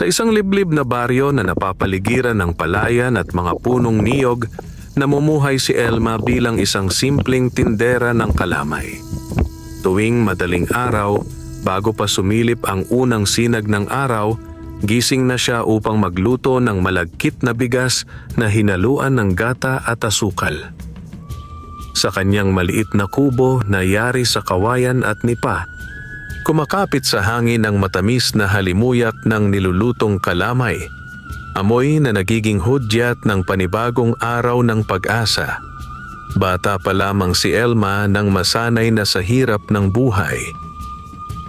Sa isang liblib na baryo na napapaligiran ng palayan at mga punong niyog, namumuhay si Elma bilang isang simpleng tindera ng kalamay. Tuwing madaling araw, bago pa sumilip ang unang sinag ng araw, gising na siya upang magluto ng malagkit na bigas na hinaluan ng gata at asukal. Sa kanyang maliit na kubo na yari sa kawayan at nipa, kumakapit sa hangin ang matamis na halimuyak ng nilulutong kalamay, amoy na nagiging hudyat ng panibagong araw ng pag-asa. Bata pa lamang si Elma nang masanay na sa hirap ng buhay.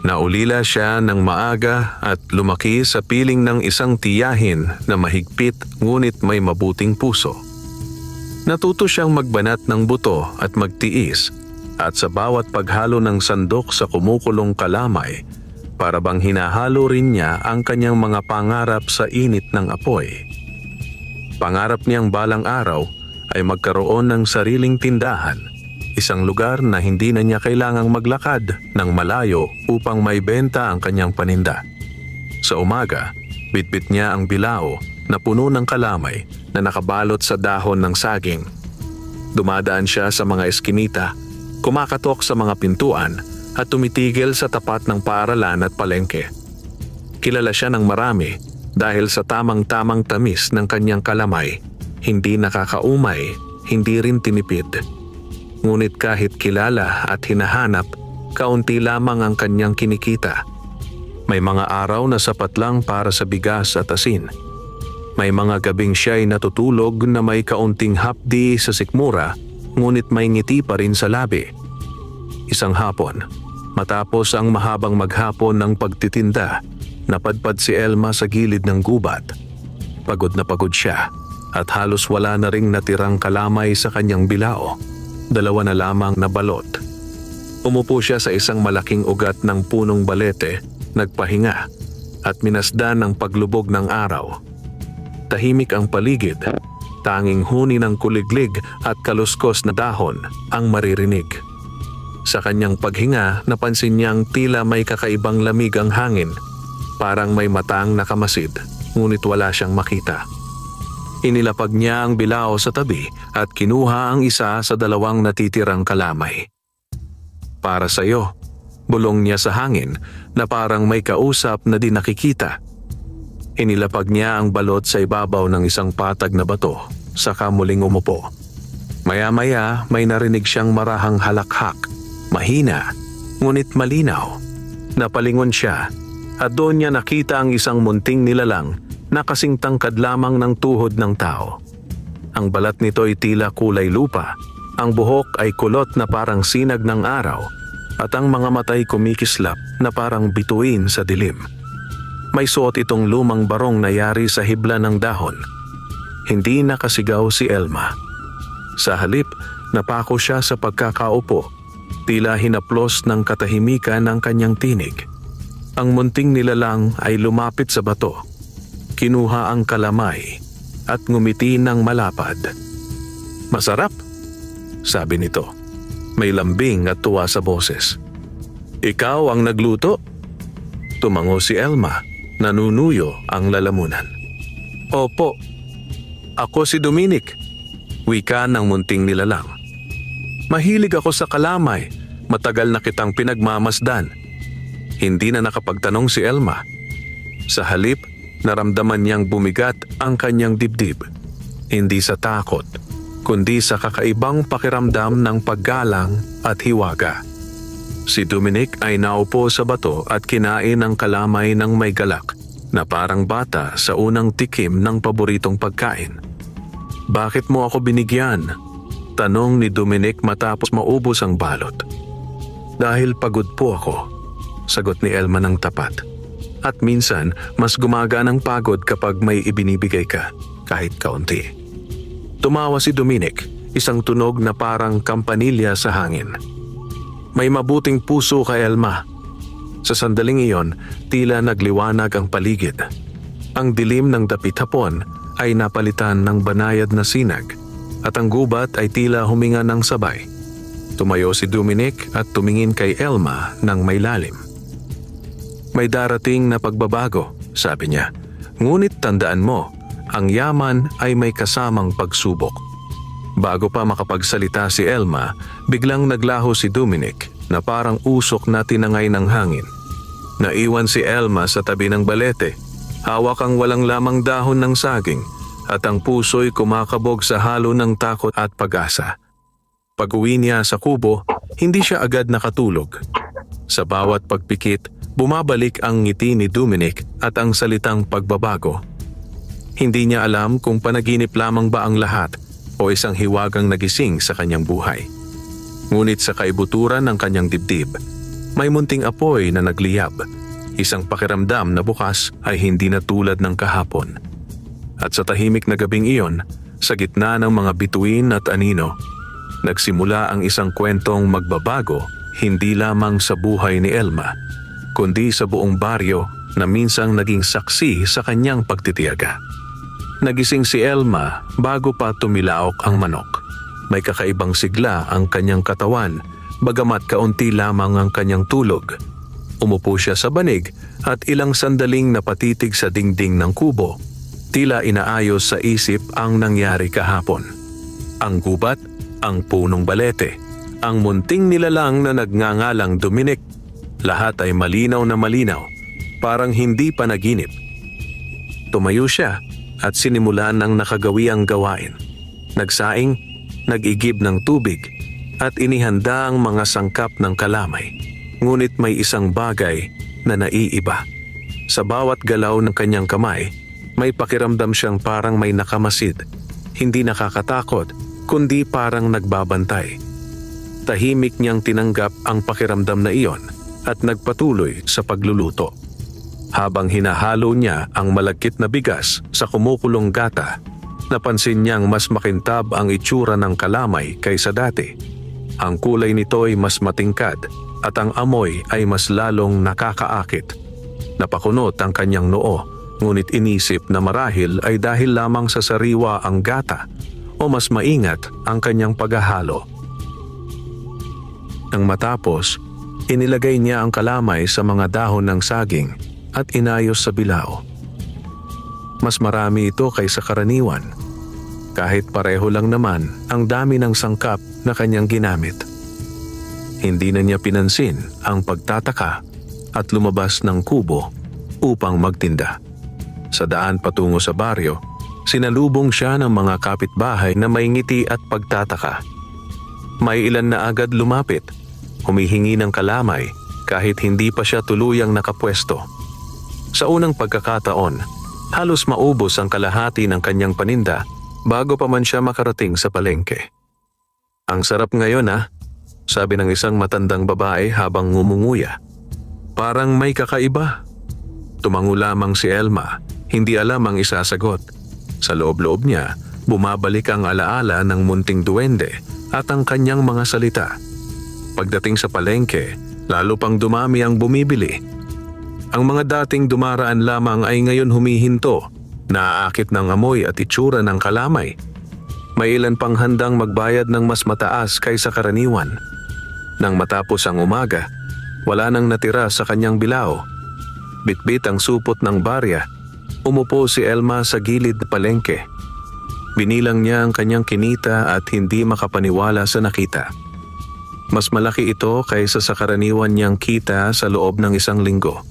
Naulila siya ng maaga at lumaki sa piling ng isang tiyahin na mahigpit ngunit may mabuting puso. Natuto siyang magbanat ng buto at magtiis, at sa bawat paghalo ng sandok sa kumukulong kalamay, para bang hinahalo rin niya ang kanyang mga pangarap sa init ng apoy. Pangarap niyang balang araw ay magkaroon ng sariling tindahan, isang lugar na hindi na niya kailangang maglakad ng malayo upang maibenta ang kanyang paninda. Sa umaga, bitbit niya ang bilao na puno ng kalamay na nakabalot sa dahon ng saging. Dumadaan siya sa mga eskinita, kumakatok sa mga pintuan at tumitigil sa tapat ng paaralan at palengke. Kilala siya ng marami dahil sa tamang-tamang tamis ng kanyang kalamay, hindi nakakaumay, hindi rin tinipid. Ngunit kahit kilala at hinahanap, kaunti lamang ang kanyang kinikita. May mga araw na sapat lang para sa bigas at asin. May mga gabing siya'y natutulog na may kaunting hapdi sa sikmura, ngunit may ngiti pa rin sa labi. Isang hapon, matapos ang mahabang maghapon ng pagtitinda, napadpad si Elma sa gilid ng gubat. Pagod na pagod siya at halos wala na ring natirang kalamay sa kanyang bilao. Dalawa na lamang na balot. Umupo siya sa isang malaking ugat ng punong balete, nagpahinga at minasdan ang paglubog ng araw. Tahimik ang paligid, tanging huni ng kuliglig at kaluskos na dahon ang maririnig. Sa kanyang paghinga, napansin niyang tila may kakaibang lamig ang hangin, parang may matang nakamasid, ngunit wala siyang makita. Inilapag niya ang bilao sa tabi at kinuha ang isa sa dalawang natitirang kalamay. Para sa'yo, bulong niya sa hangin na parang may kausap na di nakikita. Inilapag niya ang balot sa ibabaw ng isang patag na bato, saka muling umupo. Maya-maya may narinig siyang marahang halakhak, mahina, ngunit malinaw. Napalingon siya at doon niya nakita ang isang munting nilalang na kasing tangkad lamang ng tuhod ng tao. Ang balat nito ay tila kulay lupa, ang buhok ay kulot na parang sinag ng araw, at ang mga mata'y kumikislap na parang bituin sa dilim. May suot itong lumang barong na yari sa hibla ng dahon. Hindi nakasigaw si Elma. Sa halip, napako siya sa pagkakaupo, tila hinaplos ng katahimikan ng kanyang tinig. Ang munting nilalang ay lumapit sa bato. Kinuha ang kalamay at ngumiti ng malapad. "Masarap," sabi nito. May lambing at tuwa sa boses. "Ikaw ang nagluto?" Tumango si Elma, nanunuyo ang lalamunan. "Opo, ako si Dominic," wika ng munting nilalang. "Mahilig ako sa kalamay, matagal na kitang pinagmamasdan." Hindi na nakapagtanong si Elma. Sa halip, naramdaman niyang bumigat ang kanyang dibdib. Hindi sa takot, kundi sa kakaibang pakiramdam ng paggalang at hiwaga. Si Dominic ay naupo sa bato at kinain ang kalamay ng may galak na parang bata sa unang tikim ng paboritong pagkain. "Bakit mo ako binigyan?" tanong ni Dominic matapos maubos ang balot. "Dahil pagod po ako," sagot ni Elma ng tapat. "At minsan, mas gumagaan ang pagod kapag may ibinibigay ka, kahit kaunti." Tumawa si Dominic, isang tunog na parang kampanilya sa hangin. "May mabuting puso ka, Elma." Sa sandaling iyon, tila nagliwanag ang paligid. Ang dilim ng dapit hapon ay napalitan ng banayad na sinag, at ang gubat ay tila huminga ng sabay. Tumayo si Dominic at tumingin kay Elma ng may lalim. "May darating na pagbabago," sabi niya, Ngunit tandaan mo, ang yaman ay may kasamang pagsubok. Bago pa makapagsalita si Elma, biglang naglaho si Dominic na parang usok na tinangay ng hangin. Naiwan si Elma sa tabi ng balete, hawak ang walang lamang dahon ng saging at ang puso'y kumakabog sa halo ng takot at pag-asa. Pag-uwi niya sa kubo, hindi siya agad nakatulog. Sa bawat pagpikit, bumabalik ang ngiti ni Dominic at ang salitang pagbabago. Hindi niya alam kung panaginip lamang ba ang lahat o isang hiwagang nagising sa kanyang buhay. Ngunit sa kaibuturan ng kanyang dibdib, may munting apoy na nagliyab, isang pakiramdam na bukas ay hindi na tulad ng kahapon. At sa tahimik na gabing iyon, sa gitna ng mga bituin at anino, nagsimula ang isang kwentong magbabago hindi lamang sa buhay ni Elma, kundi sa buong baryo na minsang naging saksi sa kanyang pagtitiyaga. Nagising si Elma bago pa tumilaok ang manok. May kakaibang sigla ang kanyang katawan, bagamat kaunti lamang ang kanyang tulog. Umupo siya sa banig at ilang sandaling napatitig sa dingding ng kubo. Tila inaayos sa isip ang nangyari kahapon. Ang gubat, ang punong balete, ang munting nilalang na nagngangalang Dominic. Lahat ay malinaw na malinaw, parang hindi panaginip. Tumayo siya at sinimulan ng nakagawiang gawain. Nagsaing, nag-igib ng tubig, at inihanda ang mga sangkap ng kalamay. Ngunit may isang bagay na naiiba. Sa bawat galaw ng kanyang kamay, may pakiramdam siyang parang may nakamasid. Hindi nakakatakot, kundi parang nagbabantay. Tahimik niyang tinanggap ang pakiramdam na iyon at nagpatuloy sa pagluluto. Habang hinahalo niya ang malagkit na bigas sa kumukulong gata, napansin niyang mas makintab ang itsura ng kalamay kaysa dati. Ang kulay nito ay mas matingkad at ang amoy ay mas lalong nakakaakit. Napakunot ang kanyang noo, ngunit inisip na marahil ay dahil lamang sa sariwa ang gata o mas maingat ang kanyang paghahalo. Nang matapos, inilagay niya ang kalamay sa mga dahon ng saging at inayos sa bilao. Mas marami ito kaysa karaniwan, kahit pareho lang naman ang dami ng sangkap na kanyang ginamit. Hindi na niya pinansin ang pagtataka at lumabas ng kubo upang magtinda. Sa daan patungo sa baryo, sinalubong siya ng mga kapitbahay na may ngiti at pagtataka. May ilan na agad lumapit, humihingi ng kalamay kahit hindi pa siya tuluyang nakapwesto. Sa unang pagkakataon, halos maubos ang kalahati ng kanyang paninda bago pa man siya makarating sa palengke. "Ang sarap ngayon sabi ng isang matandang babae habang ngumunguya. "Parang may kakaiba." Tumango lamang si Elma, hindi alam ang isasagot. Sa loob-loob niya, bumabalik ang alaala ng munting duwende at ang kanyang mga salita. Pagdating sa palengke, lalo pang dumami ang bumibili. Ang mga dating dumaraan lamang ay ngayon humihinto, naaakit ng amoy at itsura ng kalamay. May ilan pang handang magbayad ng mas mataas kaysa karaniwan. Nang matapos ang umaga, wala nang natira sa kanyang bilao. Bitbit ang supot ng barya, umupo si Elma sa gilid na palengke. Binilang niya ang kanyang kinita at hindi makapaniwala sa nakita. Mas malaki ito kaysa sa karaniwan niyang kita sa loob ng isang linggo.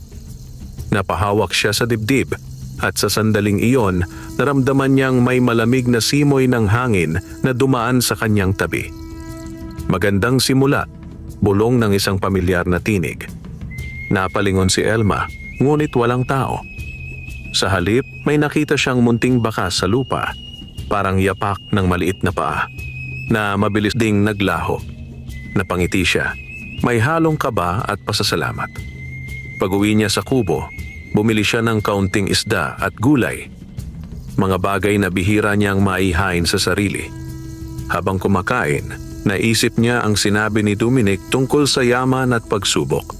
Napahawak siya sa dibdib at sa sandaling iyon, naramdaman niyang may malamig na simoy ng hangin na dumaan sa kanyang tabi. Magandang simula, bulong ng isang pamilyar na tinig. Napalingon si Elma, ngunit walang tao. Sa halip, may nakita siyang munting bakas sa lupa, parang yapak ng maliit na paa, na mabilis ding naglaho. Napangiti siya, may halong kaba at pasasalamat. Pag-uwi niya sa kubo, bumili siya ng kaunting isda at gulay, mga bagay na bihira niyang maihain sa sarili. Habang kumakain, naisip niya ang sinabi ni Dominic tungkol sa yaman at pagsubok.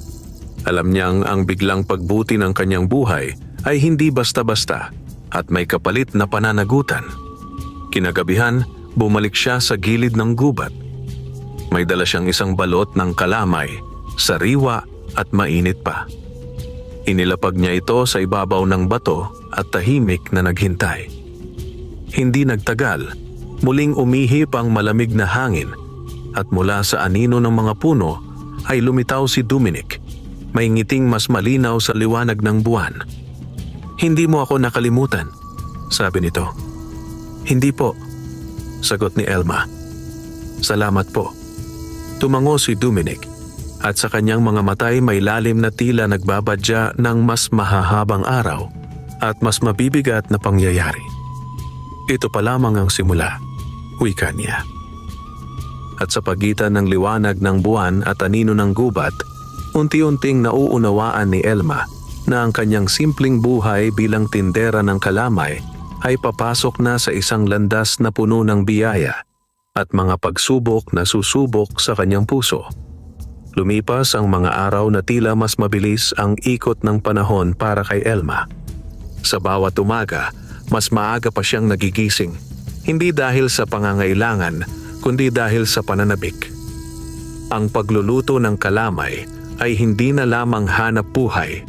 Alam niyang ang biglang pagbuti ng kanyang buhay ay hindi basta-basta at may kapalit na pananagutan. Kinagabihan, bumalik siya sa gilid ng gubat. May dala siyang isang balot ng kalamay, sariwa at mainit pa. Inilapag niya ito sa ibabaw ng bato at tahimik na naghintay. Hindi nagtagal, muling umihip ang malamig na hangin at mula sa anino ng mga puno ay lumitaw si Dominic, may ngiting mas malinaw sa liwanag ng buwan. "Hindi mo ako nakalimutan," sabi nito. "Hindi po," sagot ni Elma. "Salamat po." Tumango si Dominic at sa kanyang mga matay may lalim na tila nagbabadya ng mas mahahabang araw at mas mabibigat na pangyayari. "Ito pa lamang ang simula," wika niya. At sa pagitan ng liwanag ng buwan at anino ng gubat, unti-unting nauunawaan ni Elma na ang kanyang simpleng buhay bilang tindera ng kalamay ay papasok na sa isang landas na puno ng biyaya at mga pagsubok na susubok sa kanyang puso. Lumipas ang mga araw na tila mas mabilis ang ikot ng panahon para kay Elma. Sa bawat umaga, mas maaga pa siyang nagigising, hindi dahil sa pangangailangan, kundi dahil sa pananabik. Ang pagluluto ng kalamay ay hindi na lamang hanap buhay.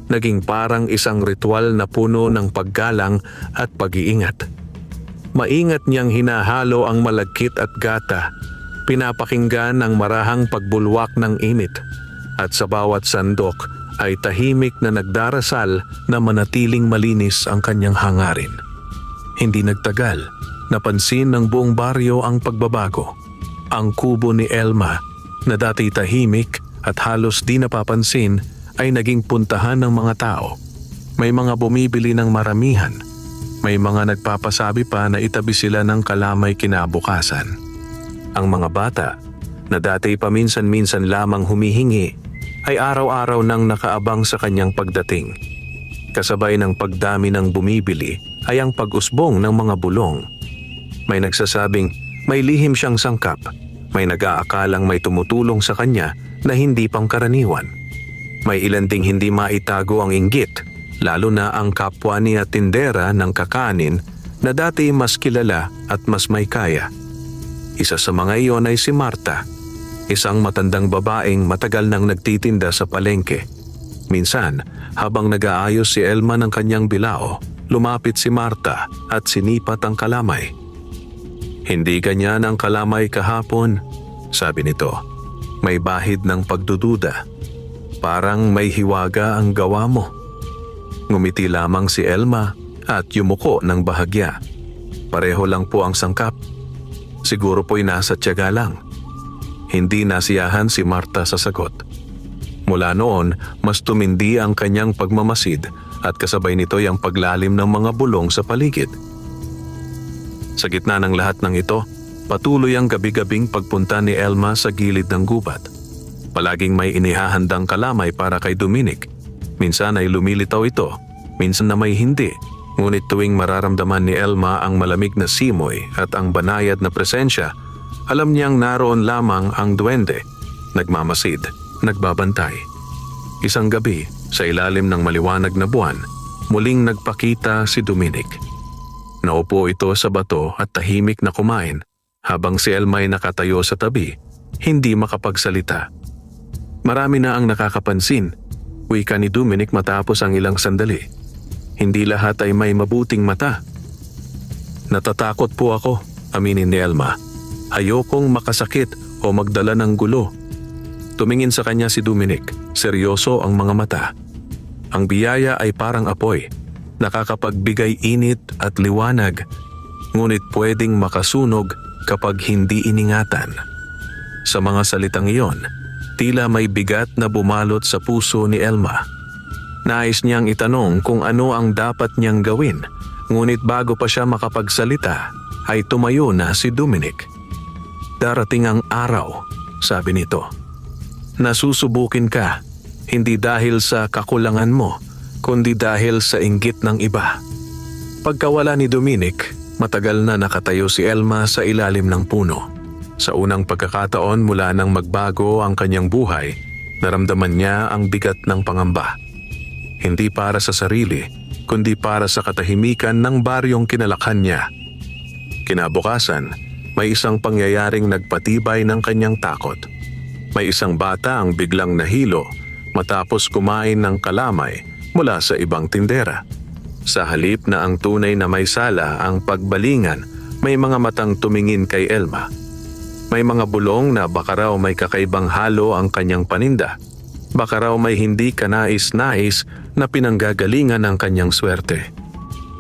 Naging parang isang ritual na puno ng paggalang at pag-iingat. Maingat niyang hinahalo ang malagkit at gata, pinapakinggan ang marahang pagbulwak ng init, at sa bawat sandok ay tahimik na nagdarasal na manatiling malinis ang kanyang hangarin. Hindi nagtagal, napansin ng buong baryo ang pagbabago. Ang kubo ni Elma, na dati tahimik at halos di napapansin, ay naging puntahan ng mga tao. May mga bumibili ng maramihan. May mga nagpapasabi pa na itabi sila ng kalamay kinabukasan. Ang mga bata, na dati paminsan-minsan lamang humihingi, ay araw-araw nang nakaabang sa kanyang pagdating. Kasabay ng pagdami ng bumibili ay ang pag-usbong ng mga bulong. May nagsasabing may lihim siyang sangkap. May nag-aakalang may tumutulong sa kanya na hindi pangkaraniwan. May ilan ding hindi maitago ang inggit, lalo na ang kapwa niya tindera ng kakanin na dati mas kilala at mas may kaya. Isa sa mga iyon ay si Marta, isang matandang babaeng matagal nang nagtitinda sa palengke. Minsan, habang nag-aayos si Elma ng kanyang bilao, lumapit si Marta at sinipat ang kalamay. "Hindi ganyan ang kalamay kahapon," sabi nito. "May bahid ng pagdududa. Parang may hiwaga ang gawa mo." Ngumiti lamang si Elma at yumuko ng bahagya. "Pareho lang po ang sangkap. Siguro po'y nasa tiyaga lang." Hindi nasiyahan si Marta sa sagot. Mula noon, mas tumindi ang kanyang pagmamasid at kasabay nito'y ang paglalim ng mga bulong sa paligid. Sa gitna ng lahat ng ito, patuloy ang gabi-gabing pagpunta ni Elma sa gilid ng gubat. Palaging may inihahandang kalamay para kay Dominic. Minsan ay lumilitaw ito, minsan na may hindi. Ngunit tuwing mararamdaman ni Elma ang malamig na simoy at ang banayad na presensya, alam niyang naroon lamang ang duwende, nagmamasid, nagbabantay. Isang gabi, sa ilalim ng maliwanag na buwan, muling nagpakita si Dominic. Naupo ito sa bato at tahimik na kumain, habang si Elma ay nakatayo sa tabi, hindi makapagsalita. "Marami na ang nakakapansin," wika ni Dominic matapos ang ilang sandali. "Hindi lahat ay may mabuting mata." "Natatakot po ako," aminin ni Elma. "Ayokong makasakit o magdala ng gulo." Tumingin sa kanya si Dominic, seryoso ang mga mata. Ang biyaya ay parang apoy, nakakapagbigay init at liwanag, ngunit pwedeng makasunog kapag hindi iningatan. Sa mga salitang iyon, tila may bigat na bumalot sa puso ni Elma. Nais niyang itanong kung ano ang dapat niyang gawin, ngunit bago pa siya makapagsalita, ay tumayo na si Dominic. "Darating ang araw," sabi nito, "na susubukin ka, hindi dahil sa kakulangan mo, kundi dahil sa inggit ng iba." Pagkawala ni Dominic, matagal na nakatayo si Elma sa ilalim ng puno. Sa unang pagkakataon mula nang magbago ang kanyang buhay, naramdaman niya ang bigat ng pangamba. Hindi para sa sarili, kundi para sa katahimikan ng baryong kinalakhan niya. Kinabukasan, may isang pangyayaring nagpatibay ng kanyang takot. May isang bata ang biglang nahilo matapos kumain ng kalamay mula sa ibang tindera. Sa halip na ang tunay na may sala ang pagbalingan, may mga matang tumingin kay Elma. May mga bulong na baka raw may kakaibang halo ang kanyang paninda. Baka raw may hindi kanais-nais na pinanggagalingan ang kanyang swerte.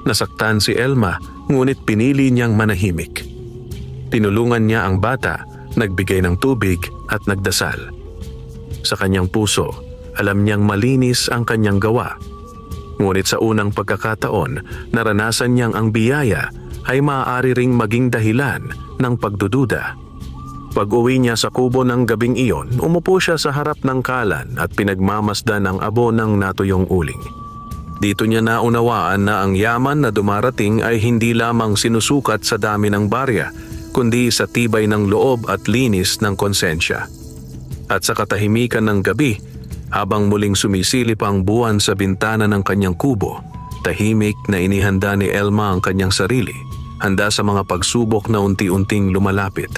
Nasaktan si Elma, ngunit pinili niyang manahimik. Tinulungan niya ang bata, nagbigay ng tubig at nagdasal. Sa kanyang puso, alam niyang malinis ang kanyang gawa. Ngunit sa unang pagkakataon, naranasan niyang ang biyaya ay maaari ring maging dahilan ng pagdududa. Pag-uwi niya sa kubo ng gabing iyon, umupo siya sa harap ng kalan at pinagmamasdan ang abo ng natuyong uling. Dito niya naunawaan na ang yaman na dumarating ay hindi lamang sinusukat sa dami ng barya, kundi sa tibay ng loob at linis ng konsensya. At sa katahimikan ng gabi, habang muling sumisilip ang buwan sa bintana ng kanyang kubo, tahimik na inihanda ni Elma ang kanyang sarili, handa sa mga pagsubok na unti-unting lumalapit.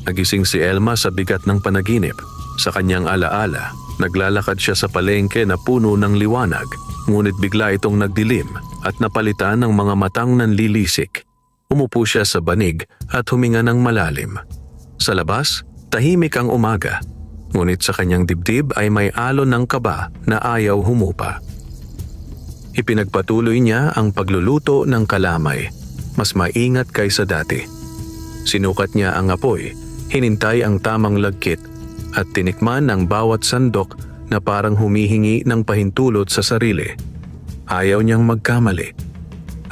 Nagising si Elma sa bigat ng panaginip. Sa kanyang alaala, naglalakad siya sa palengke na puno ng liwanag, ngunit bigla itong nagdilim at napalitan ng mga matang nanlilisik. Umupo siya sa banig at huminga ng malalim. Sa labas, tahimik ang umaga. Ngunit sa kanyang dibdib ay may alon ng kaba na ayaw humupa. Ipinagpatuloy niya ang pagluluto ng kalamay, mas maingat kaysa dati. Sinukat niya ang apoy, hinintay ang tamang lagkit, at tinikman ang bawat sandok na parang humihingi ng pahintulot sa sarili. Ayaw niyang magkamali.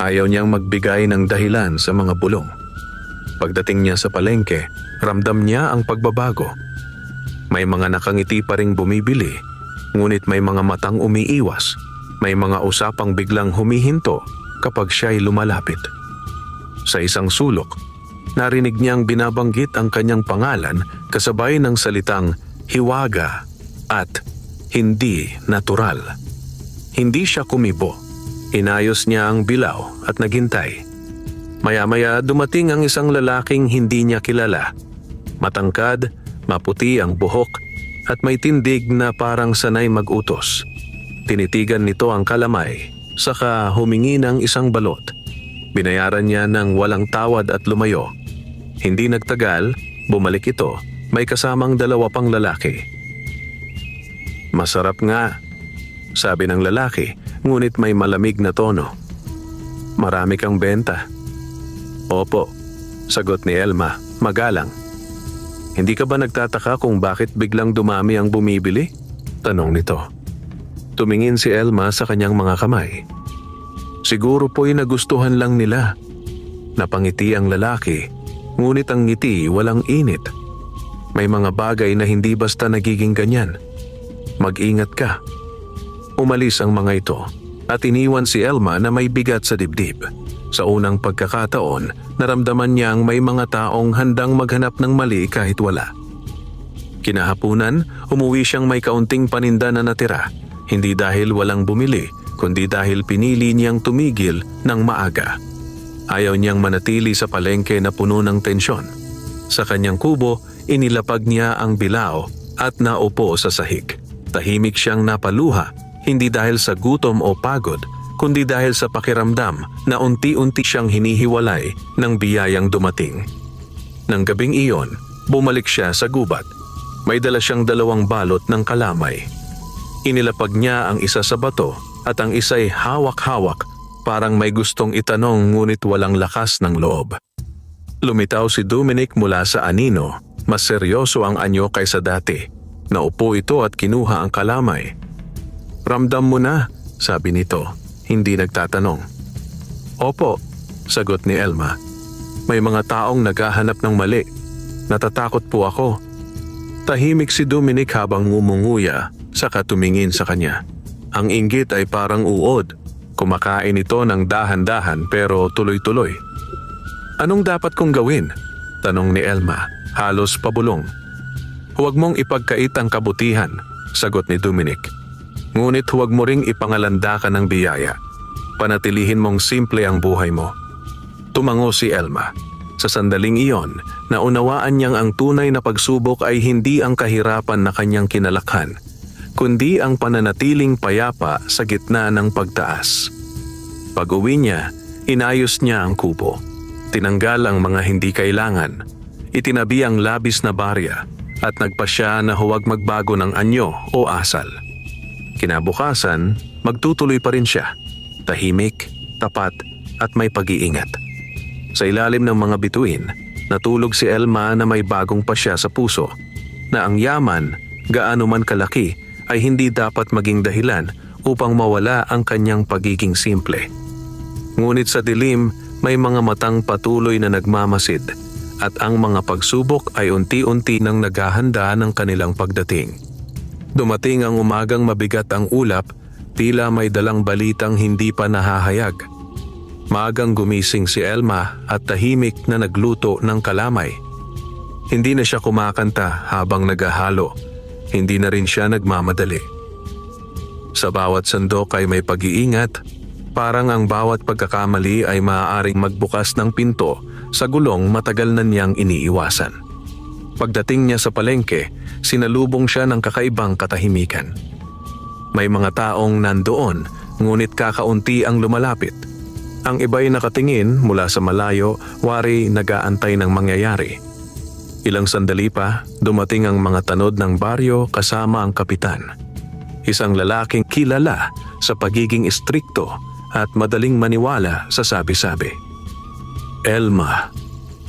Ayaw niyang magbigay ng dahilan sa mga bulong. Pagdating niya sa palengke, ramdam niya ang pagbabago. May mga nakangiti pa ring bumibili, ngunit may mga matang umiiwas. May mga usapang biglang humihinto kapag siya'y lumalapit. Sa isang sulok, narinig niyang binabanggit ang kanyang pangalan kasabay ng salitang hiwaga at hindi natural. Hindi siya kumibo. Inayos niya ang bilaw at naghintay. Maya-maya dumating ang isang lalaking hindi niya kilala. Matangkad, maputi ang buhok at may tindig na parang sanay mag-utos. Tinitigan nito ang kalamay, saka humingi ng isang balot. Binayaran niya ng walang tawad at lumayo. Hindi nagtagal, bumalik ito, may kasamang dalawa pang lalaki. "Masarap nga," sabi ng lalaki, ngunit may malamig na tono. "Marami kang benta." "Opo," sagot ni Elma, magalang. "Hindi ka ba nagtataka kung bakit biglang dumami ang bumibili?" tanong nito. Tumingin si Elma sa kanyang mga kamay. "Siguro po'y nagustuhan lang nila." Napangiti ang lalaki, ngunit ang ngiti walang init. "May mga bagay na hindi basta nagiging ganyan. Mag-ingat ka." Umalis ang mga ito at iniwan si Elma na may bigat sa dibdib. Sa unang pagkakataon, naramdaman niyang may mga taong handang maghanap ng mali kahit wala. Kinahapunan, umuwi siyang may kaunting paninda na natira, hindi dahil walang bumili, kundi dahil pinili niyang tumigil ng maaga. Ayaw niyang manatili sa palengke na puno ng tensyon. Sa kanyang kubo, inilapag niya ang bilao at naupo sa sahig. Tahimik siyang napaluha, hindi dahil sa gutom o pagod, kundi dahil sa pakiramdam na unti-unti siyang hinihiwalay ng biyayang dumating. Nang gabing iyon, bumalik siya sa gubat. May dala siyang 2 balot ng kalamay. Inilapag niya ang isa sa bato at ang isa'y hawak-hawak, parang may gustong itanong ngunit walang lakas ng loob. Lumitaw si Dominic mula sa anino, mas seryoso ang anyo kaysa dati. Naupo ito at kinuha ang kalamay. "Ramdam mo na," sabi nito, hindi nagtatanong. "Opo," sagot ni Elma. "May mga taong naghahanap ng mali. Natatakot po ako." Tahimik si Dominic habang ngumunguya, saka tumingin sa kanya. Ang inggit ay parang uod. Kumakain ito ng dahan-dahan pero tuloy-tuloy. "Anong dapat kong gawin?" tanong ni Elma, halos pabulong. "Huwag mong ipagkait ang kabutihan," sagot ni Dominic. "Ngunit huwag mo ring ipangalanda ka ng biyaya. Panatilihin mong simple ang buhay mo." Tumango si Elma. Sa sandaling iyon, naunawaan niyang ang tunay na pagsubok ay hindi ang kahirapan na kanyang kinalakhan. kundi ang pananatiling payapa sa gitna ng pagtaas. Pag-uwi niya, inayos niya ang kubo. Tinanggal ang mga hindi kailangan, itinabi ang labis na barya at nagpasya na huwag magbago ng anyo o asal. Kinabukasan, magtutuloy pa rin siya, tahimik, tapat at may pag-iingat. Sa ilalim ng mga bituin, natulog si Elma na may bagong pasya sa puso, na ang yaman, gaano man kalaki, ay hindi dapat maging dahilan upang mawala ang kanyang pagiging simple. Ngunit sa dilim, may mga matang patuloy na nagmamasid at ang mga pagsubok ay unti-unti nang naghahanda ng kanilang pagdating. Dumating ang umagang mabigat ang ulap, tila may dalang balitang hindi pa nahahayag. Maagang gumising si Elma at tahimik na nagluto ng kalamay. Hindi na siya kumakanta habang naghahalo. Hindi na rin siya nagmamadali. Sa bawat sandok ay may pag-iingat, parang ang bawat pagkakamali ay maaaring magbukas ng pinto sa gulong matagal na niyang iniiwasan. Pagdating niya sa palengke, sinalubong siya ng kakaibang katahimikan. May mga taong nandoon, ngunit kakaunti ang lumalapit. Ang iba'y nakatingin mula sa malayo, wari nag-aantay ng mangyayari. Ilang sandali pa, dumating ang mga tanod ng baryo kasama ang kapitan. Isang lalaking kilala sa pagiging istrikto at madaling maniwala sa sabi-sabi. Elma,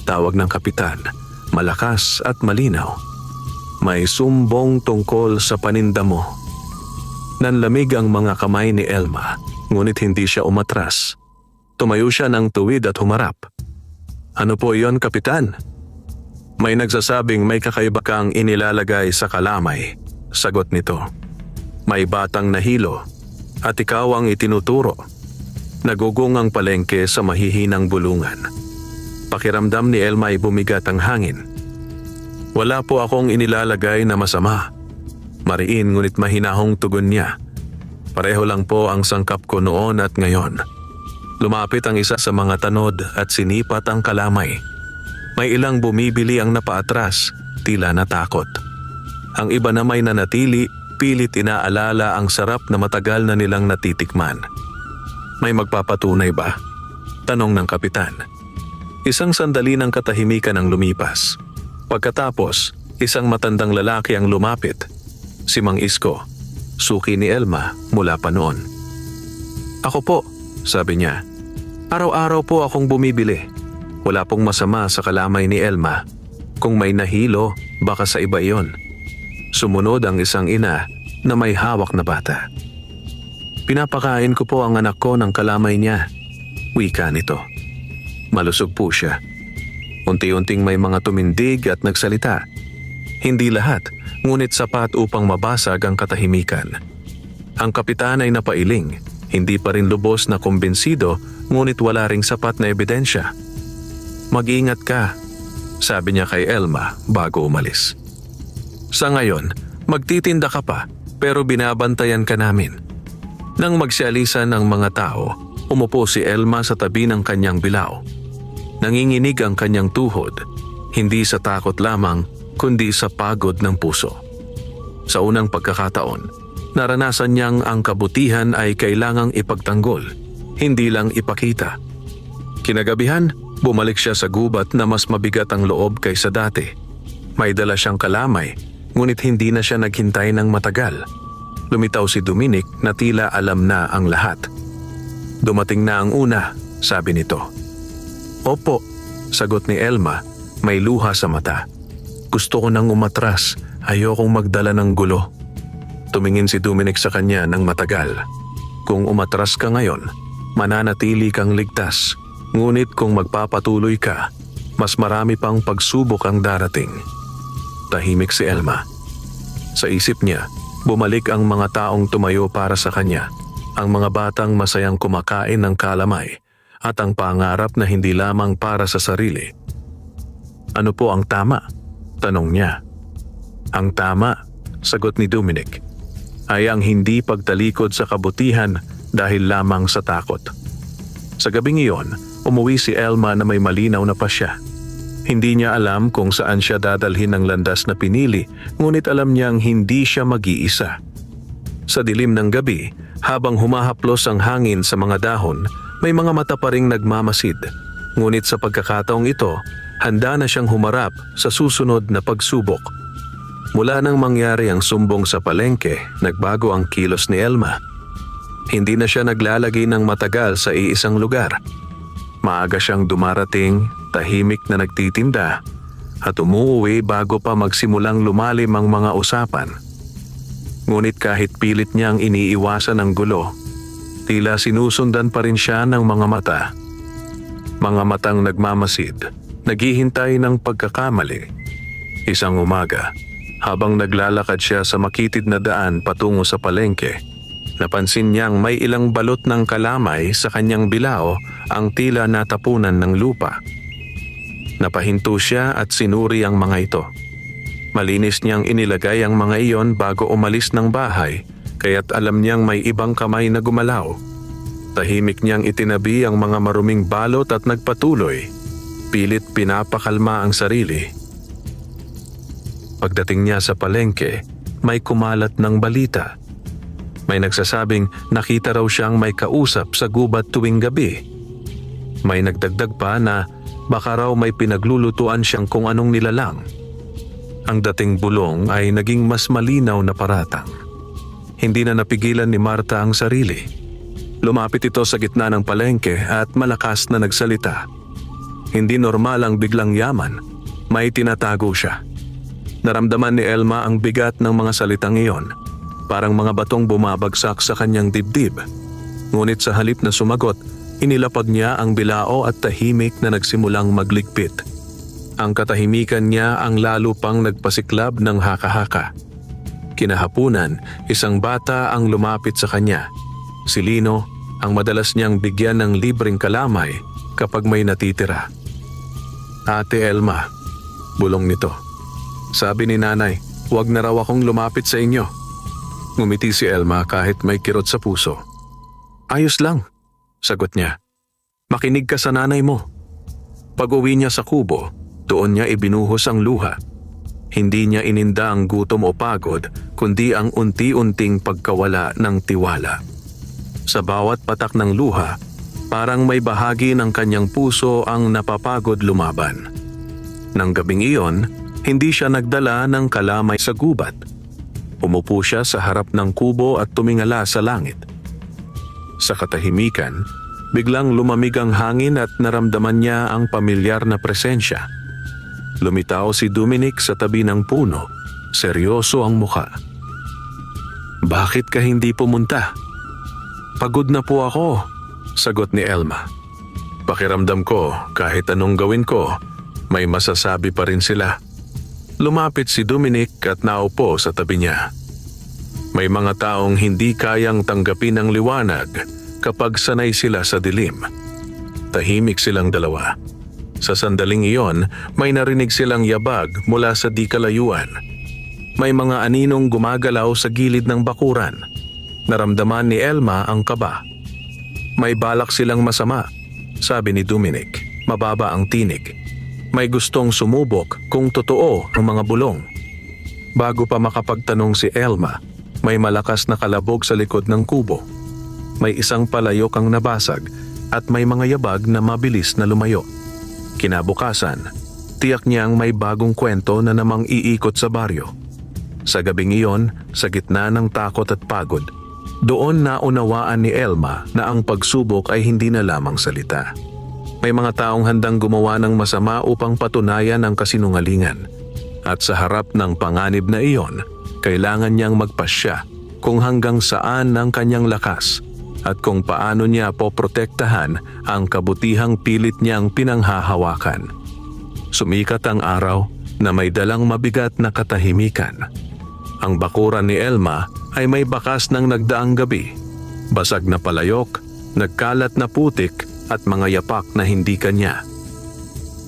tawag ng kapitan, malakas at malinaw. May sumbong tungkol sa paninda mo. Nanlamig ang mga kamay ni Elma, ngunit hindi siya umatras. Tumayo siya ng tuwid at humarap. Ano po iyon, kapitan? May nagsasabing may kakaiba kang inilalagay sa kalamay, sagot nito. May batang nahilo at ikaw ang itinuturo. Nagugong ang palengke sa mahihinang bulungan. Pakiramdam ni Elma ay bumigat ang hangin. Wala po akong inilalagay na masama. Mariin ngunit mahinahong tugon niya. Pareho lang po ang sangkap ko noon at ngayon. Lumapit ang isa sa mga tanod at sinipat ang kalamay. May ilang bumibili ang napaatras, tila natakot. Ang iba na may nanatili, pilit inaalala ang sarap na matagal na nilang natitikman. May magpapatunay ba? Tanong ng kapitan. Isang sandali ng katahimikan ang lumipas. Pagkatapos, isang matandang lalaki ang lumapit. Si Mang Isko, suki ni Elma mula pa noon. Ako po, sabi niya. Araw-araw po akong bumibili. Wala pong masama sa kalamay ni Elma. Kung may nahilo, baka sa iba iyon. Sumunod ang isang ina na may hawak na bata. Pinapakain ko po ang anak ko ng kalamay niya. Wika nito. Malusog po siya. Unti-unting may mga tumindig at nagsalita. Hindi lahat, ngunit sapat upang mabasag ang katahimikan. Ang kapitan ay napailing. Hindi pa rin lubos na kumbinsido, ngunit wala ring sapat na ebidensya. Mag-ingat ka, sabi niya kay Elma bago umalis. Sa ngayon, magtitinda ka pa pero binabantayan ka namin. Nang magsialisan ang mga tao, umupo si Elma sa tabi ng kanyang bilao. Nanginginig ang kanyang tuhod, hindi sa takot lamang kundi sa pagod ng puso. Sa unang pagkakataon, naranasan niyang ang kabutihan ay kailangang ipagtanggol, hindi lang ipakita. Kinagabihan, bumalik siya sa gubat na mas mabigat ang loob kaysa dati. May dala siyang kalamay, ngunit hindi na siya naghintay ng matagal. Lumitaw si Dominic na tila alam na ang lahat. Dumating na ang una, sabi nito. Opo, sagot ni Elma, may luha sa mata. Gusto ko nang umatras, ayokong magdala ng gulo. Tumingin si Dominic sa kanya ng matagal. Kung umatras ka ngayon, mananatili kang ligtas. Ngunit kung magpapatuloy ka, mas marami pang pagsubok ang darating. Tahimik si Elma. Sa isip niya, bumalik ang mga taong tumayo para sa kanya, ang mga batang masayang kumakain ng kalamay, at ang pangarap na hindi lamang para sa sarili. Ano po ang tama? Tanong niya. Ang tama, sagot ni Dominic, ay ang hindi pagtalikod sa kabutihan dahil lamang sa takot. Sa gabing iyon, umuwi si Elma na may malinaw na pasya. Hindi niya alam kung saan siya dadalhin ng landas na pinili, ngunit alam niyang hindi siya mag-iisa. Sa dilim ng gabi, habang humahaplos ang hangin sa mga dahon, may mga mata pa ring nagmamasid. Ngunit sa pagkakataong ito, handa na siyang humarap sa susunod na pagsubok. Mula nang mangyari ang sumbong sa palengke, nagbago ang kilos ni Elma. Hindi na siya naglalagay ng matagal sa iisang lugar. Maaga siyang dumarating, tahimik na nagtitinda, at umuwi bago pa magsimulang lumalim ang mga usapan. Ngunit kahit pilit niyang iniiwasan ang gulo, tila sinusundan pa rin siya ng mga mata. Mga matang nagmamasid, naghihintay ng pagkakamali. Isang umaga, habang naglalakad siya sa makitid na daan patungo sa palengke, napansin niyang may ilang balot ng kalamay sa kanyang bilao ang tila natapunan ng lupa. Napahinto siya at sinuri ang mga ito. Malinis niyang inilagay ang mga iyon bago umalis ng bahay, kaya't alam niyang may ibang kamay na gumalaw. Tahimik niyang itinabi ang mga maruming balot at nagpatuloy. Pilit pinapakalma ang sarili. Pagdating niya sa palengke, may kumalat ng balita. May nagsasabing nakita raw siyang may kausap sa gubat tuwing gabi. May nagdagdag pa na baka raw may pinaglulutuan siyang kung anong nilalang. Ang dating bulong ay naging mas malinaw na paratang. Hindi na napigilan ni Marta ang sarili. Lumapit ito sa gitna ng palengke at malakas na nagsalita. Hindi normal ang biglang yaman. May tinatago siya. Naramdaman ni Elma ang bigat ng mga salitang iyon. Parang mga batong bumabagsak sa kanyang dibdib. Ngunit sa halip na sumagot, inilapag niya ang bilao at tahimik na nagsimulang magligpit. Ang katahimikan niya ang lalo pang nagpasiklab ng haka-haka. Kinahapunan, isang bata ang lumapit sa kanya. Si Lino, ang madalas niyang bigyan ng libreng kalamay kapag may natitira. "Ate Elma," bulong nito. "Sabi ni nanay, huwag na raw akong lumapit sa inyo." Ngumiti si Elma kahit may kirot sa puso. "Ayos lang," sagot niya. "Makinig ka sa nanay mo." Pag-uwi niya sa kubo, doon niya ibinuhos ang luha. Hindi niya ininda ang gutom o pagod, kundi ang unti-unting pagkawala ng tiwala. Sa bawat patak ng luha, parang may bahagi ng kanyang puso ang napapagod lumaban. Nang gabing iyon, hindi siya nagdala ng kalamay sa gubat. Umupo siya sa harap ng kubo at tumingala sa langit. Sa katahimikan, biglang lumamig ang hangin at naramdaman niya ang pamilyar na presensya. Lumitaw si Dominic sa tabi ng puno. Seryoso ang mukha. "Bakit ka hindi pumunta?" "Pagod na po ako," sagot ni Elma. "Pakiramdam ko kahit anong gawin ko, may masasabi pa rin sila." Lumapit si Dominic at naupo sa tabi niya. May mga taong hindi kayang tanggapin ang liwanag kapag sanay sila sa dilim. Tahimik silang dalawa. Sa sandaling iyon, may narinig silang yabag mula sa di kalayuan. May mga aninong gumagalaw sa gilid ng bakuran. Naramdaman ni Elma ang kaba. "May balak silang masama," sabi ni Dominic. Mababa ang tinig. May gustong sumubok kung totoo ang mga bulong. Bago pa makapagtanong si Elma, may malakas na kalabog sa likod ng kubo. May isang palayok ang nabasag at may mga yabag na mabilis na lumayo. Kinabukasan, tiyak niyang may bagong kwento na namang iikot sa baryo. Sa gabing iyon, sa gitna ng takot at pagod, doon naunawaan ni Elma na ang pagsubok ay hindi na lamang salita. May mga taong handang gumawa ng masama upang patunayan ang kasinungalingan. At sa harap ng panganib na iyon, kailangan niyang magpasya kung hanggang saan ang kanyang lakas at kung paano niya poprotektahan ang kabutihang pilit niyang pinanghahawakan. Sumikat ang araw na may dalang mabigat na katahimikan. Ang bakuran ni Elma ay may bakas ng nagdaang gabi. Basag na palayok, nagkalat na putik at mga yapak na hindi kanya.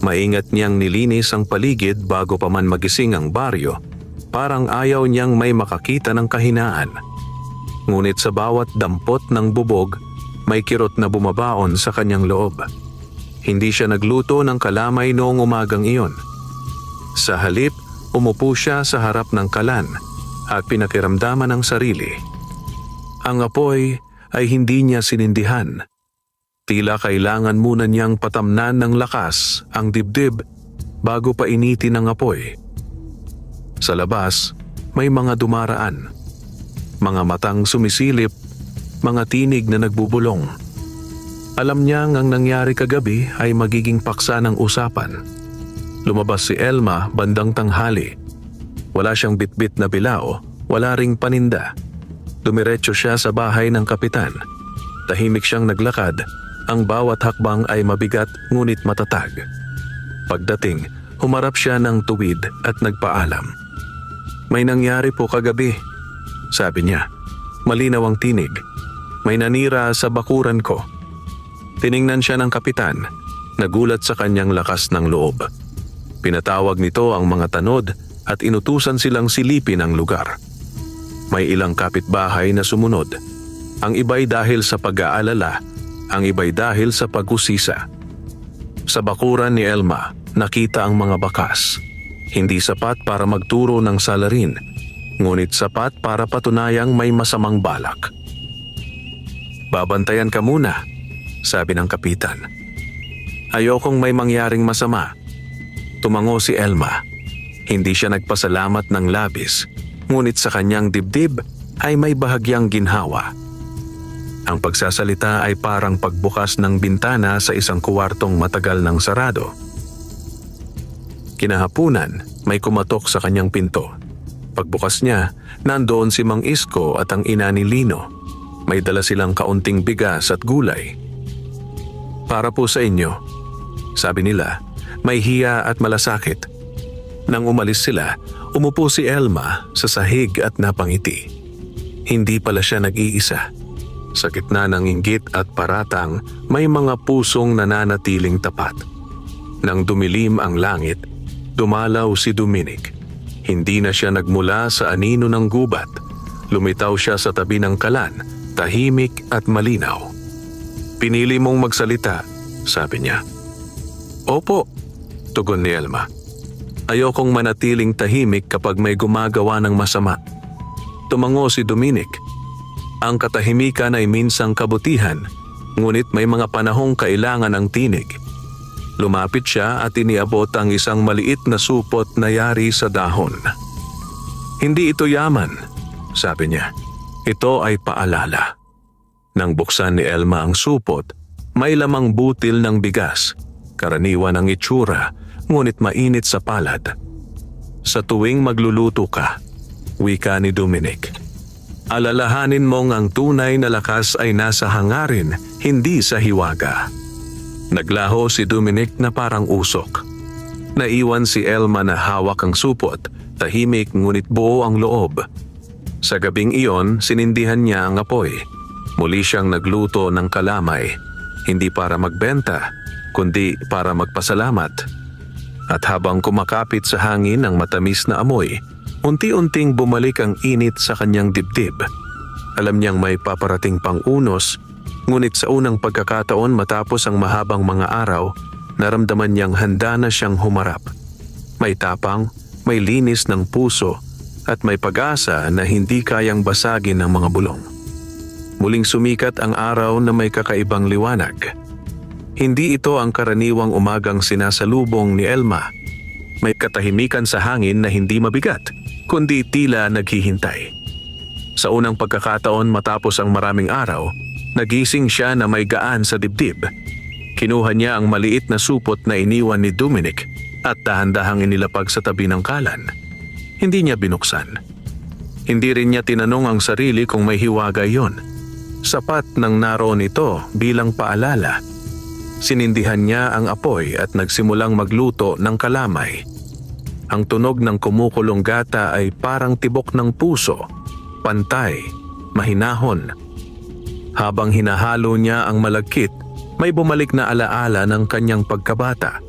Maingat niyang nilinis ang paligid bago pa man magising ang baryo, parang ayaw niyang may makakita ng kahinaan. Ngunit sa bawat dampot ng bubog, may kirot na bumabaon sa kanyang loob. Hindi siya nagluto ng kalamay noong umagang iyon. Sa halip, umupo siya sa harap ng kalan at pinakiramdaman ang sarili. Ang apoy ay hindi niya sinindihan. Tila kailangan muna niyang patamnan ng lakas ang dibdib bago pa initin ng apoy. Sa labas, may mga dumaraan. Mga matang sumisilip, mga tinig na nagbubulong. Alam niyang ang nangyari kagabi ay magiging paksa ng usapan. Lumabas si Elma bandang tanghali. Wala siyang bitbit na bilao, wala ring paninda. Dumiretso siya sa bahay ng kapitan. Tahimik siyang naglakad, ang bawat hakbang ay mabigat ngunit matatag. Pagdating, humarap siya ng tuwid at nagpaalam. "May nangyari po kagabi," sabi niya. Malinaw ang tinig. "May nanira sa bakuran ko." Tiningnan siya ng kapitan, nagulat sa kanyang lakas ng loob. Pinatawag nito ang mga tanod at inutusan silang silipin ang lugar. May ilang kapitbahay na sumunod. Ang iba'y dahil sa pag-aalala, ang iba'y dahil sa pag-usisa. Sa bakuran ni Elma, nakita ang mga bakas. Hindi sapat para magturo ng salarin, ngunit sapat para patunayang may masamang balak. "Babantayan ka muna," sabi ng kapitan. "Ayokong may mangyaring masama." Tumango si Elma. Hindi siya nagpasalamat ng labis, ngunit sa kanyang dibdib ay may bahagyang ginhawa. Ang pagsasalita ay parang pagbukas ng bintana sa isang kuwartong matagal ng sarado. Kinahapunan, may kumatok sa kanyang pinto. Pagbukas niya, nandoon si Mang Isko at ang ina ni Lino. May dala silang kaunting bigas at gulay. "Para po sa inyo," sabi nila, may hiya at malasakit. Nang umalis sila, umupo si Elma sa sahig at napangiti. Hindi pala siya nag-iisa. Sa gitna ng inggit at paratang, may mga pusong nananatiling tapat. Nang dumilim ang langit, dumalaw si Dominic. Hindi na siya nagmula sa anino ng gubat. Lumitaw siya sa tabi ng kalan, tahimik at malinaw. "Pinili mong magsalita," sabi niya. "Opo," tugon ni Elma. "Ayokong manatiling tahimik kapag may gumagawa ng masama." Tumango si Dominic. Ang katahimikan ay minsang kabutihan, ngunit may mga panahong kailangan ng tinig. Lumapit siya at iniabot ang isang maliit na supot na yari sa dahon. "Hindi ito yaman," sabi niya. "Ito ay paalala." Nang buksan ni Elma ang supot, may lamang butil ng bigas, karaniwan ang itsura, ngunit mainit sa palad. "Sa tuwing magluluto ka," wika ni Dominic, "alalahanin mong ang tunay na lakas ay nasa hangarin, hindi sa hiwaga." Naglaho si Dominic na parang usok. Naiwan si Elma na hawak ang supot, tahimik ngunit buo ang loob. Sa gabing iyon, sinindihan niya ang apoy. Muli siyang nagluto ng kalamay, hindi para magbenta, kundi para magpasalamat. At habang kumakapit sa hangin ang matamis na amoy, unti-unting bumalik ang init sa kanyang dibdib. Alam niyang may paparating pang unos, ngunit sa unang pagkakataon matapos ang mahabang mga araw, naramdaman niyang handa na siyang humarap. May tapang, may linis ng puso, at may pag-asa na hindi kayang basagin ng mga bulong. Muling sumikat ang araw na may kakaibang liwanag. Hindi ito ang karaniwang umagang sinasalubong ni Elma. May katahimikan sa hangin na hindi mabigat, kundi tila naghihintay. Sa unang pagkakataon matapos ang maraming araw, nagising siya na may gaan sa dibdib. Kinuha niya ang maliit na supot na iniwan ni Dominic at dahan-dahang inilapag sa tabi ng kalan. Hindi niya binuksan. Hindi rin niya tinanong ang sarili kung may hiwaga yon. Sapat nang naroon ito bilang paalala. Sinindihan niya ang apoy at nagsimulang magluto ng kalamay. Ang tunog ng kumukulong gata ay parang tibok ng puso, pantay, mahinahon. Habang hinahalo niya ang malagkit, may bumalik na alaala ng kanyang pagkabata.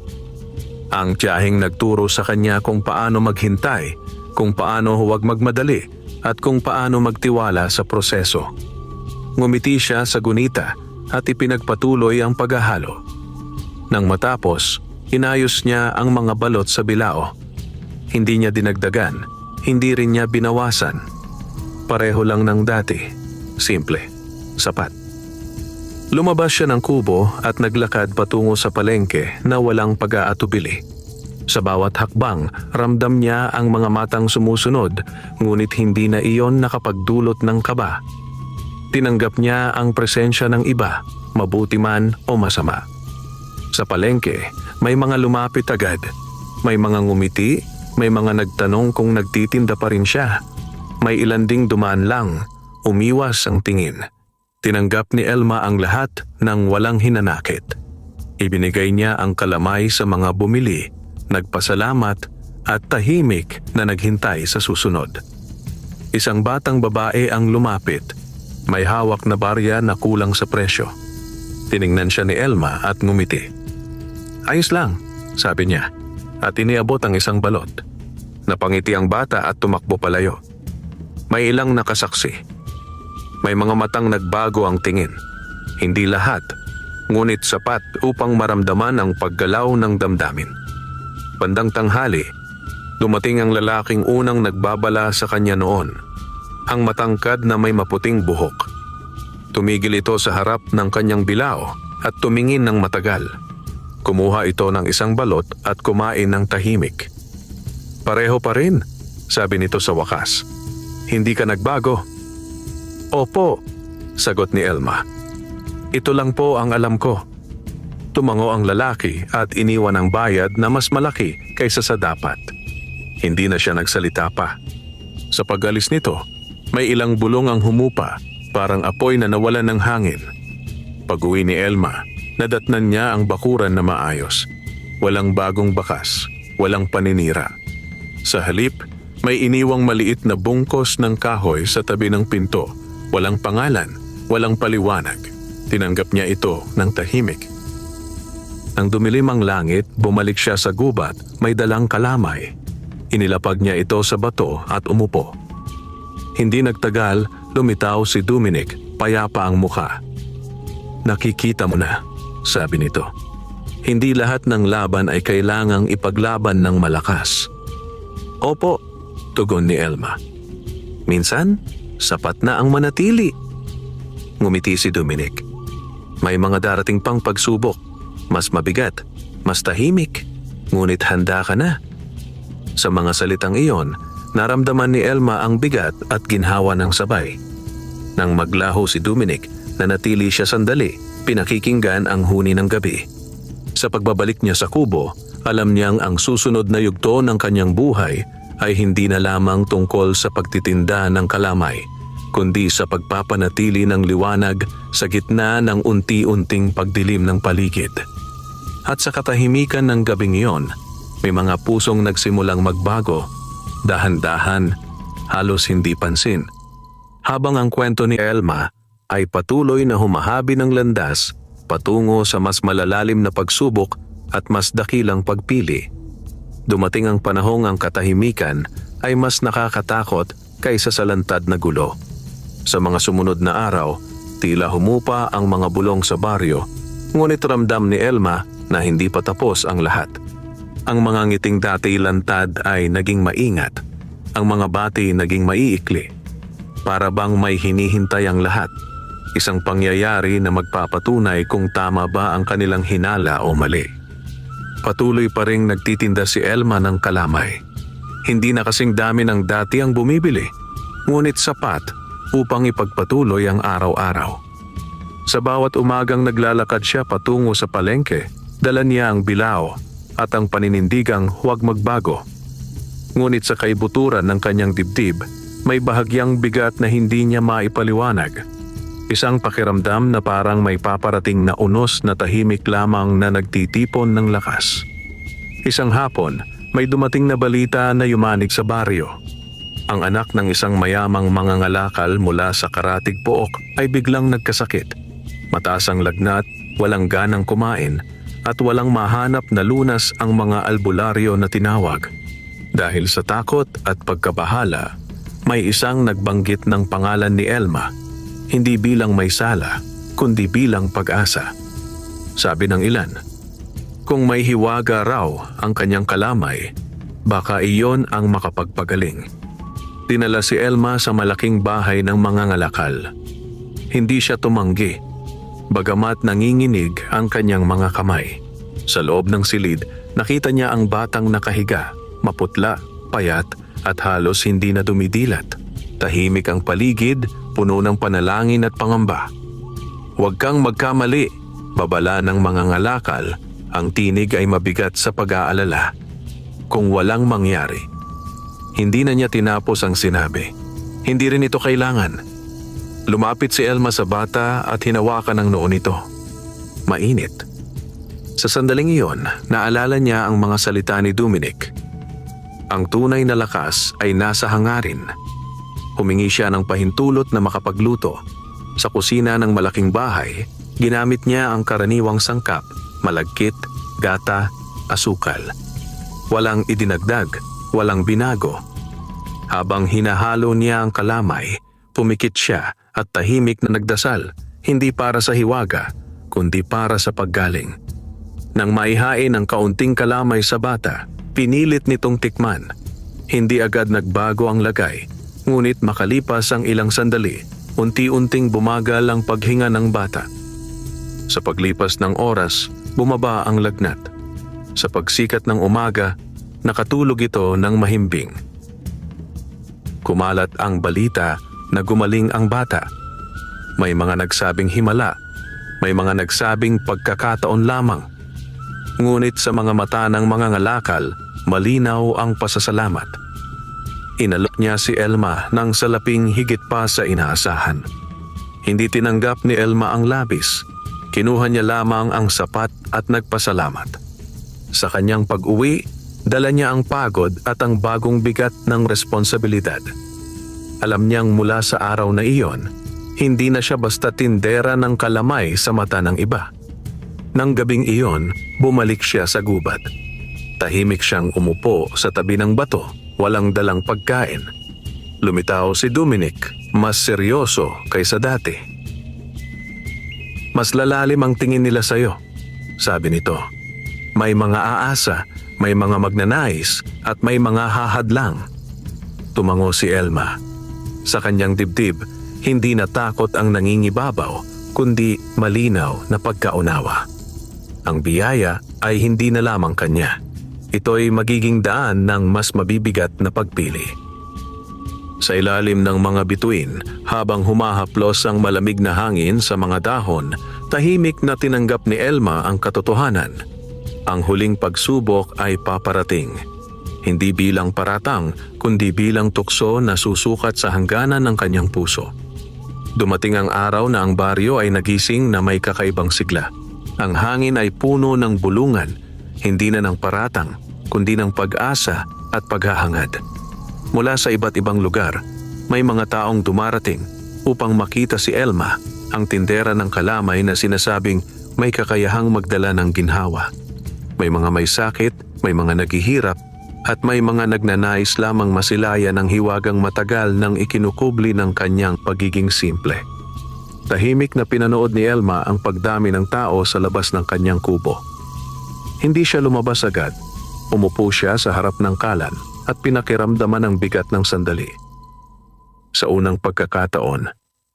Ang tiyahing nagturo sa kanya kung paano maghintay, kung paano huwag magmadali, at kung paano magtiwala sa proseso. Ngumiti siya sa gunita at ipinagpatuloy ang paghahalo. Nang matapos, inayos niya ang mga balot sa bilao. Hindi niya dinagdagan, hindi rin niya binawasan. Pareho lang ng dati. Simple, sapat. Lumabas siya ng kubo at naglakad patungo sa palengke na walang pag-aatubili. Sa bawat hakbang, ramdam niya ang mga matang sumusunod, ngunit hindi na iyon nakapagdulot ng kaba. Tinanggap niya ang presensya ng iba, mabuti man o masama. Sa palengke, may mga lumapit agad. May mga ngumiti, may mga nagtanong kung nagtitinda pa rin siya. May ilan ding dumaan lang, umiwas ang tingin. Tinanggap ni Elma ang lahat ng walang hinanakit. Ibinigay niya ang kalamay sa mga bumili, nagpasalamat at tahimik na naghintay sa susunod. Isang batang babae ang lumapit. May hawak na barya na kulang sa presyo. Tiningnan siya ni Elma at ngumiti. "Ayos lang," sabi niya, at iniabot ang isang balot. Napangiti ang bata at tumakbo palayo. May ilang nakasaksi. May mga matang nagbago ang tingin. Hindi lahat, ngunit sapat upang maramdaman ang paggalaw ng damdamin. Bandang tanghali, dumating ang lalaking unang nagbabala sa kanya noon. Ang matangkad na may maputing buhok. Tumigil ito sa harap ng kanyang bilao at tumingin ng matagal. Kumuha ito ng isang balot at kumain ng tahimik. "Pareho pa rin," sabi nito sa wakas. "Hindi ka nagbago." "Opo," sagot ni Elma. "Ito lang po ang alam ko." Tumango ang lalaki at iniwan ang bayad na mas malaki kaysa sa dapat. Hindi na siya nagsalita pa. Sa pag-alis nito, may ilang bulong ang humupa, parang apoy na nawalan ng hangin. Pag-uwi ni Elma, nadatnan niya ang bakuran na maayos. Walang bagong bakas, walang paninira. Sa halip, may iniwang maliit na bungkos ng kahoy sa tabi ng pinto. Walang pangalan, walang paliwanag. Tinanggap niya ito ng tahimik. Nang dumilim ang langit, bumalik siya sa gubat, may dalang kalamay. Inilapag niya ito sa bato at umupo. Hindi nagtagal, lumitaw si Dominic, payapa ang mukha. "Nakikita mo na," sabi nito. "Hindi lahat ng laban ay kailangang ipaglaban ng malakas." "Opo," tugon ni Elma. "Minsan, sapat na ang manatili." Ngumiti si Dominic. "May mga darating pang pagsubok, mas mabigat, mas tahimik, ngunit handa ka na." Sa mga salitang iyon, naramdaman ni Elma ang bigat at ginhawa ng sabay. Nang maglaho si Dominic, nanatili siya sandali, pinakikinggan ang huni ng gabi. Sa pagbabalik niya sa kubo, alam niyang ang susunod na yugto ng kanyang buhay ay hindi na lamang tungkol sa pagtitinda ng kalamay, kundi sa pagpapanatili ng liwanag sa gitna ng unti-unting pagdilim ng paligid. At sa katahimikan ng gabing iyon, may mga pusong nagsimulang magbago, dahan-dahan, halos hindi pansin. Habang ang kwento ni Elma ay patuloy na humahabi ng landas patungo sa mas malalalim na pagsubok at mas dakilang pagpili. Dumating ang panahong ang katahimikan ay mas nakakatakot kaysa sa lantad na gulo. Sa mga sumunod na araw, tila humupa ang mga bulong sa baryo, ngunit ramdam ni Elma na hindi pa tapos ang lahat. Ang mga ngiting dati lantad ay naging maingat, ang mga bati naging maiikli. Para bang may hinihintay ang lahat, isang pangyayari na magpapatunay kung tama ba ang kanilang hinala o mali. Patuloy pa ring nagtitinda si Elma ng kalamay. Hindi na kasing dami ng dati ang bumibili, ngunit sapat upang ipagpatuloy ang araw-araw. Sa bawat umagang naglalakad siya patungo sa palengke, dala niya ang bilao at ang paninindigang huwag magbago. Ngunit sa kaibuturan ng kanyang dibdib, may bahagyang bigat na hindi niya maipaliwanag. Isang pakiramdam na parang may paparating na unos na tahimik lamang na nagtitipon ng lakas. Isang hapon, may dumating na balita na yumanig sa baryo. Ang anak ng isang mayamang mangangalakal mula sa Karatig Pook ay biglang nagkasakit. Mataas ang lagnat, walang ganang kumain, at walang mahanap na lunas ang mga albularyo na tinawag. Dahil sa takot at pagkabahala, may isang nagbanggit ng pangalan ni Elma, hindi bilang may sala, kundi bilang pag-asa. Sabi ng ilan, kung may hiwaga raw ang kanyang kalamay, baka iyon ang makapagpagaling. Dinala si Elma sa malaking bahay ng mga ngalakal. hindi siya tumanggi. Bagamat nanginginig ang kanyang mga kamay. Sa loob ng silid, nakita niya ang batang nakahiga, maputla, payat at halos hindi na dumidilat. Tahimik ang paligid, puno ng panalangin at pangamba. "Huwag kang magkamali," babala ng mga ngalakal. Ang tinig ay mabigat sa pag-aalala. Kung walang mangyari. Hindi na niya tinapos ang sinabi. Hindi rin ito kailangan. Lumapit si Elma sa bata at hinawakan ang noo nito. Mainit. Sa sandaling iyon, naalala niya ang mga salita ni Dominic. Ang tunay na lakas ay nasa hangarin. Humingi siya ng pahintulot na makapagluto. Sa kusina ng malaking bahay, ginamit niya ang karaniwang sangkap, malagkit, gata, asukal. Walang idinagdag, walang binago. Habang hinahalo niya ang kalamay, pumikit siya at tahimik na nagdasal, hindi para sa hiwaga, kundi para sa paggaling. Nang maihain ang kaunting kalamay sa bata, pinilit nitong tikman. Hindi agad nagbago ang lagay, ngunit makalipas ang ilang sandali, unti-unting bumagal ang paghinga ng bata. Sa paglipas ng oras, bumaba ang lagnat. Sa pagsikat ng umaga, nakatulog ito ng mahimbing. Kumalat ang balita na gumaling ang bata. May mga nagsabing himala, may mga nagsabing pagkakataon lamang. Ngunit sa mga mata ng mga ngalakal, malinaw ang pasasalamat. Inalok niya si Elma ng salaping higit pa sa inaasahan. Hindi tinanggap ni Elma ang labis. Kinuha niya lamang ang sapat at nagpasalamat. Sa kanyang pag-uwi, dala niya ang pagod at ang bagong bigat ng responsibilidad. Alam niyang mula sa araw na iyon, hindi na siya basta tindera ng kalamay sa mata ng iba. Nang gabing iyon, bumalik siya sa gubat. Tahimik siyang umupo sa tabi ng bato, walang dalang pagkain. Lumitaw si Dominic, mas seryoso kaysa dati. "Mas lalalim ang tingin nila sa'yo," sabi nito. "May mga aasa, may mga magnanais, at may mga hahadlang." Tumango si Elma. Sa kanyang dibdib, hindi na takot ang nangingibabaw, kundi malinaw na pagkaunawa. Ang biyaya ay hindi na lamang kanya. Ito'y magiging daan ng mas mabibigat na pagpili. Sa ilalim ng mga bituin, habang humahaplos ang malamig na hangin sa mga dahon, tahimik na tinanggap ni Elma ang katotohanan. Ang huling pagsubok ay paparating. Hindi bilang paratang, kundi bilang tukso na susukat sa hangganan ng kanyang puso. Dumating ang araw na ang baryo ay nagising na may kakaibang sigla. Ang hangin ay puno ng bulungan, hindi na ng paratang, kundi ng pag-asa at paghahangad. Mula sa iba't ibang lugar, may mga taong dumarating upang makita si Elma, ang tindera ng kalamay na sinasabing may kakayahang magdala ng ginhawa. May mga may sakit, may mga naghihirap, at may mga nagnanais lamang masilaya ng hiwagang matagal nang ikinukubli ng kanyang pagiging simple. Tahimik na pinanood ni Elma ang pagdami ng tao sa labas ng kanyang kubo. Hindi siya lumabas agad. Umupo siya sa harap ng kalan at pinakiramdaman ang bigat ng sandali. Sa unang pagkakataon,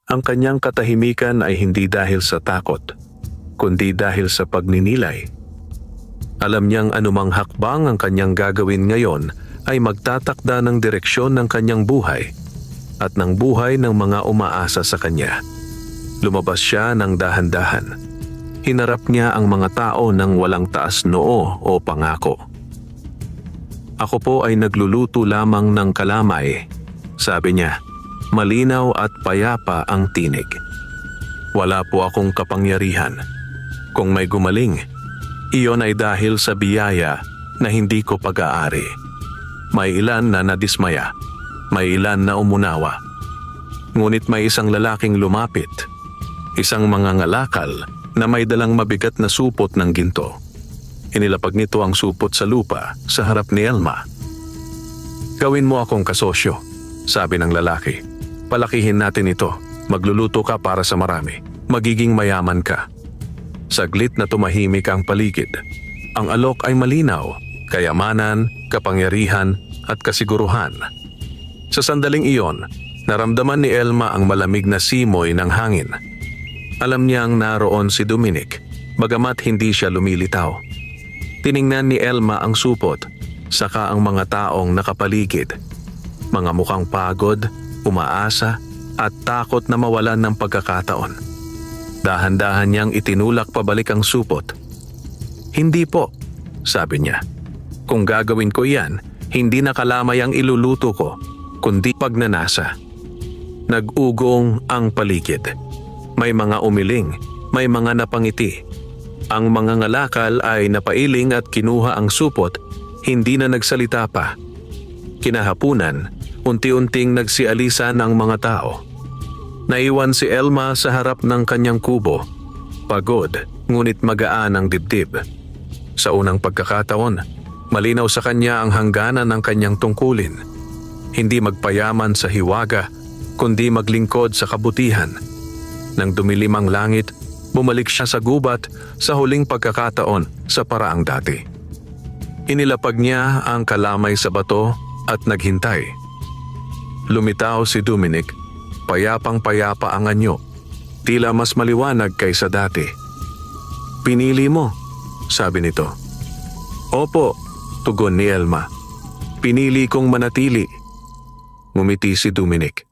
ang kanyang katahimikan ay hindi dahil sa takot, kundi dahil sa pagninilay. Alam niyang anumang hakbang ang kanyang gagawin ngayon ay magtatakda ng direksyon ng kanyang buhay at ng buhay ng mga umaasa sa kanya. Lumabas siya ng dahan-dahan. Hinarap niya ang mga tao ng walang taas noo o pangako. "Ako po ay nagluluto lamang ng kalamay," sabi niya. Malinaw at payapa ang tinig. "Wala po akong kapangyarihan. Kung may gumaling, iyon ay dahil sa biyaya na hindi ko pag-aari. May ilan na nadismaya, may ilan na umunawa. Ngunit may isang lalaking lumapit, isang mangangalakal na may dalang mabigat na supot ng ginto. Inilapag nito ang supot sa lupa sa harap ni Elma. "Gawin mo akong kasosyo," sabi ng lalaki. "Palakihin natin ito. Magluluto ka para sa marami. Magiging mayaman ka." Saglit na tumahimik ang paligid. Ang alok ay malinaw, kayamanan, kapangyarihan at kasiguruhan. Sa sandaling iyon, naramdaman ni Elma ang malamig na simoy ng hangin. Alam niyang naroon si Dominic, bagamat hindi siya lumilitaw. Tiningnan ni Elma ang supot, saka ang mga taong nakapaligid. Mga mukhang pagod, umaasa, at takot na mawalan ng pagkakataon. Dahan-dahan niyang itinulak pabalik ang supot. "Hindi po," sabi niya. "Kung gagawin ko yan, hindi na kalamay ang iluluto ko, kundi pagnanasa." Nag-ugong ang paligid. May mga umiling, may mga napangiti. Ang mga ngalakal ay napailing at kinuha ang supot, hindi na nagsalita pa. Kinahapunan, unti-unting nagsialisan ang mga tao. Naiwan si Elma sa harap ng kanyang kubo. Pagod, ngunit magaan ang dibdib. Sa unang pagkakataon, malinaw sa kanya ang hangganan ng kanyang tungkulin. Hindi magpayaman sa hiwaga, kundi maglingkod sa kabutihan. Nang dumilim ang langit, bumalik siya sa gubat sa huling pagkakataon sa paraang dati. Inilapag niya ang kalamay sa bato at naghintay. Lumitaw si Dominic, payapang-payapa ang anyo, tila mas maliwanag kaysa dati. "Pinili mo," sabi nito. "Opo," tugon ni Elma. "Pinili kong manatili." Ngumiti si Dominic.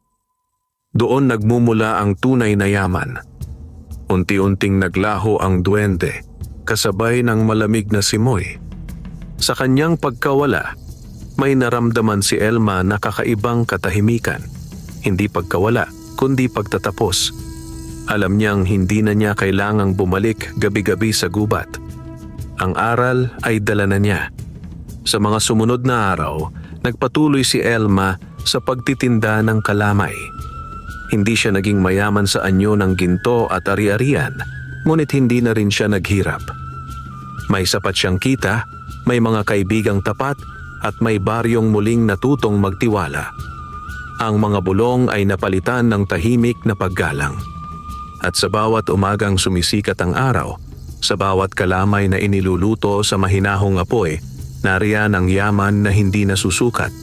Doon nagmumula ang tunay na yaman. Unti-unting naglaho ang duwende, kasabay ng malamig na simoy. Sa kanyang pagkawala, may naramdaman si Elma na kakaibang katahimikan. Hindi pagkawala, kundi pagtatapos. Alam niyang hindi na niya kailangang bumalik gabi-gabi sa gubat. Ang aral ay dala na niya. Sa mga sumunod na araw, nagpatuloy si Elma sa pagtitinda ng kalamay. Hindi siya naging mayaman sa anyo ng ginto at ari-arian, ngunit hindi na rin siya naghirap. May sapat siyang kita, may mga kaibigang tapat, at may baryong muling natutong magtiwala. Ang mga bulong ay napalitan ng tahimik na paggalang. At sa bawat umagang sumisikat ang araw, sa bawat kalamay na iniluluto sa mahinahong apoy, nariyan ang yaman na hindi nasusukat,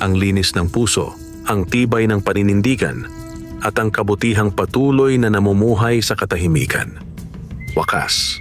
ang linis ng puso, ang tibay ng paninindigan, at ang kabutihang patuloy na namumuhay sa katahimikan. Wakas.